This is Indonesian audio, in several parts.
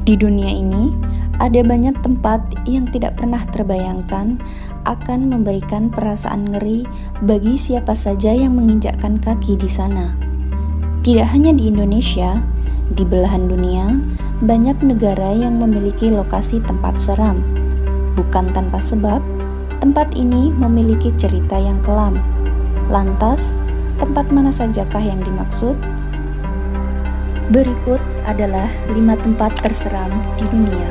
Di dunia ini, ada banyak tempat yang tidak pernah terbayangkan akan memberikan perasaan ngeri bagi siapa saja yang menginjakkan kaki di sana. Tidak hanya di Indonesia, di belahan dunia, banyak negara yang memiliki lokasi tempat seram. Bukan tanpa sebab, tempat ini memiliki cerita yang kelam. Lantas, tempat mana sajakah yang dimaksud? Berikut adalah 5 tempat terseram di dunia.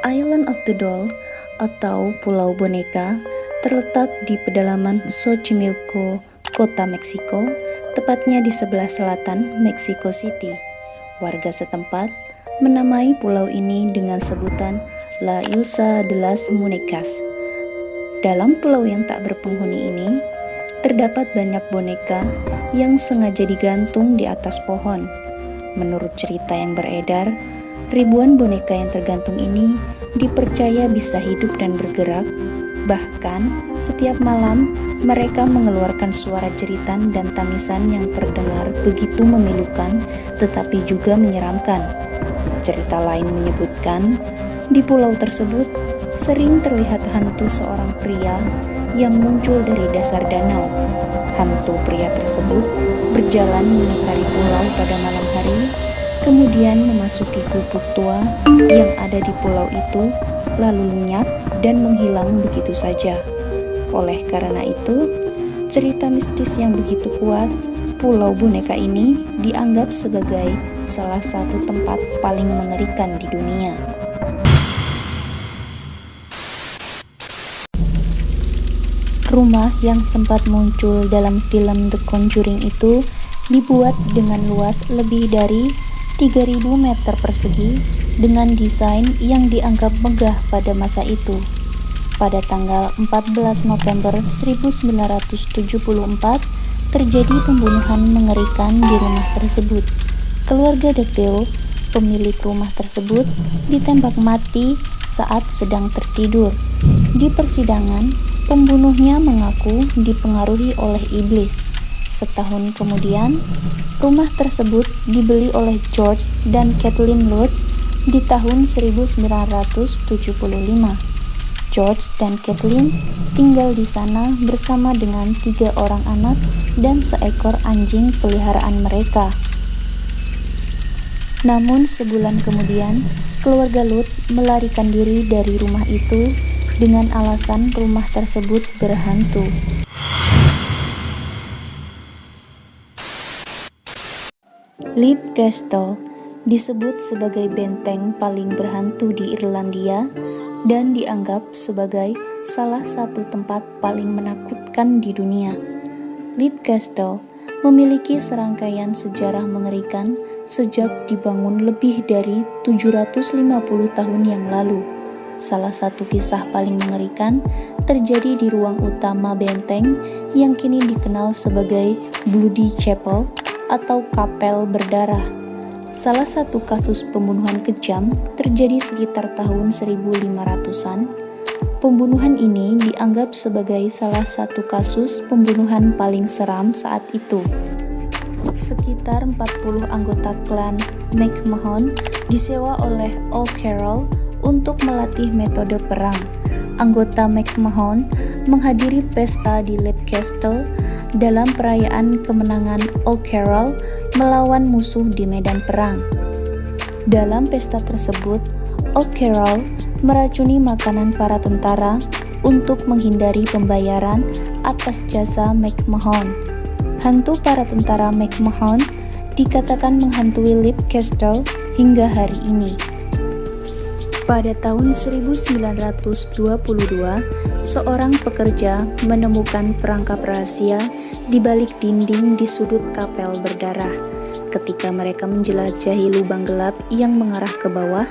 Island of the Doll atau Pulau Boneka terletak di pedalaman Xochimilco, kota Meksiko, tepatnya di sebelah selatan Mexico City. Warga setempat menamai pulau ini dengan sebutan La Isla de las Muñecas. Dalam pulau yang tak berpenghuni ini, terdapat banyak boneka yang sengaja digantung di atas pohon. Menurut cerita yang beredar, ribuan boneka yang tergantung ini dipercaya bisa hidup dan bergerak. Bahkan, setiap malam mereka mengeluarkan suara jeritan dan tangisan yang terdengar begitu memilukan tetapi juga menyeramkan. Cerita lain menyebutkan, di pulau tersebut sering terlihat hantu seorang pria yang muncul dari dasar danau. Hantu pria tersebut berjalan mengitari pulau pada malam hari, kemudian memasuki gubuk tua yang ada di pulau itu, lalu lenyap dan menghilang begitu saja. Oleh karena itu, cerita mistis yang begitu kuat, Pulau Boneka ini dianggap sebagai salah satu tempat paling mengerikan di dunia. Rumah yang sempat muncul dalam film The Conjuring itu dibuat dengan luas lebih dari 3.000 meter persegi dengan desain yang dianggap megah pada masa itu. Pada tanggal 14 November 1974, terjadi pembunuhan mengerikan di rumah tersebut. Keluarga DeVille, pemilik rumah tersebut, ditembak mati saat sedang tertidur. Di persidangan, pembunuhnya mengaku dipengaruhi oleh iblis. Setahun kemudian, rumah tersebut dibeli oleh George dan Kathleen Lord di tahun 1975. George dan Kathleen tinggal di sana bersama dengan 3 orang anak dan seekor anjing peliharaan mereka. Namun sebulan kemudian, keluarga Lutz melarikan diri dari rumah itu dengan alasan rumah tersebut berhantu. Leap Castle disebut sebagai benteng paling berhantu di Irlandia dan dianggap sebagai salah satu tempat paling menakutkan di dunia. Leap Castle memiliki serangkaian sejarah mengerikan sejak dibangun lebih dari 750 tahun yang lalu. Salah satu kisah paling mengerikan terjadi di ruang utama benteng yang kini dikenal sebagai Bloody Chapel atau kapel berdarah. Salah satu kasus pembunuhan kejam terjadi sekitar tahun 1500-an. Pembunuhan ini dianggap sebagai salah satu kasus pembunuhan paling seram saat itu. Sekitar 40 anggota klan McMahon disewa oleh O'Carroll untuk melatih metode perang. Anggota McMahon menghadiri pesta di Leap Castle dalam perayaan kemenangan O'Carroll melawan musuh di medan perang. Dalam pesta tersebut, O'Carroll meracuni makanan para tentara untuk menghindari pembayaran atas jasa McMahon. Hantu para tentara McMahon dikatakan menghantui Leap Castle hingga hari ini. Pada tahun 1922, seorang pekerja menemukan perangkap rahasia di balik dinding di sudut kapel berdarah. Ketika mereka menjelajahi lubang gelap yang mengarah ke bawah,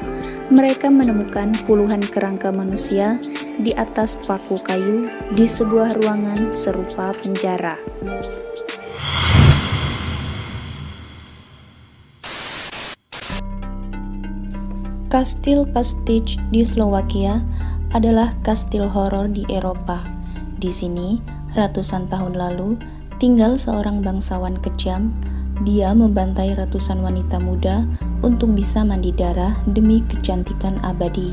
mereka menemukan puluhan kerangka manusia di atas paku kayu di sebuah ruangan serupa penjara. Kastil Kastich di Slovakia adalah kastil horor di Eropa. Di sini Ratusan tahun lalu, tinggal seorang bangsawan kejam. Dia membantai ratusan wanita muda untuk bisa mandi darah demi kecantikan abadi.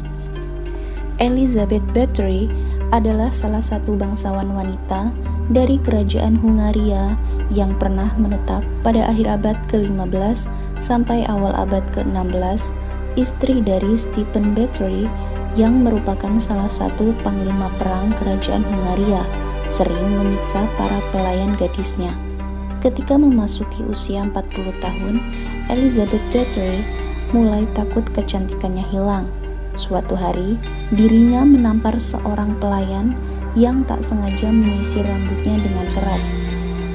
Elizabeth Bathory adalah salah satu bangsawan wanita dari kerajaan Hungaria yang pernah menetap pada akhir abad ke-15 sampai awal abad ke-16, istri dari Stephen Bathory yang merupakan salah satu panglima perang kerajaan Hungaria, sering menyiksa para pelayan gadisnya. Ketika memasuki usia 40 tahun, Elizabeth Bathory mulai takut kecantikannya hilang. Suatu hari, dirinya menampar seorang pelayan yang tak sengaja menyisir rambutnya dengan keras.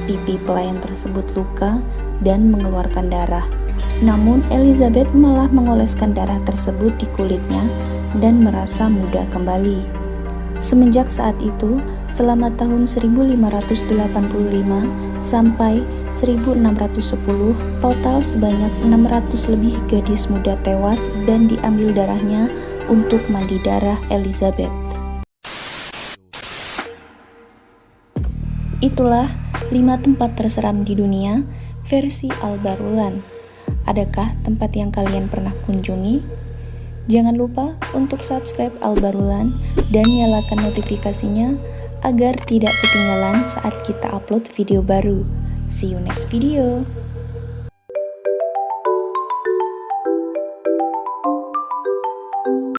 Pipi pelayan tersebut luka dan mengeluarkan darah. Namun Elizabeth malah mengoleskan darah tersebut di kulitnya dan merasa muda kembali. Semenjak saat itu, selama tahun 1585 sampai 1610, total sebanyak 600 lebih gadis muda tewas dan diambil darahnya untuk mandi darah Elizabeth. Itulah 5 tempat terseram di dunia versi Al-Barulan. Adakah tempat yang kalian pernah kunjungi? Jangan lupa untuk subscribe Al-Barulan dan nyalakan notifikasinya agar tidak ketinggalan saat kita upload video baru. See you next video.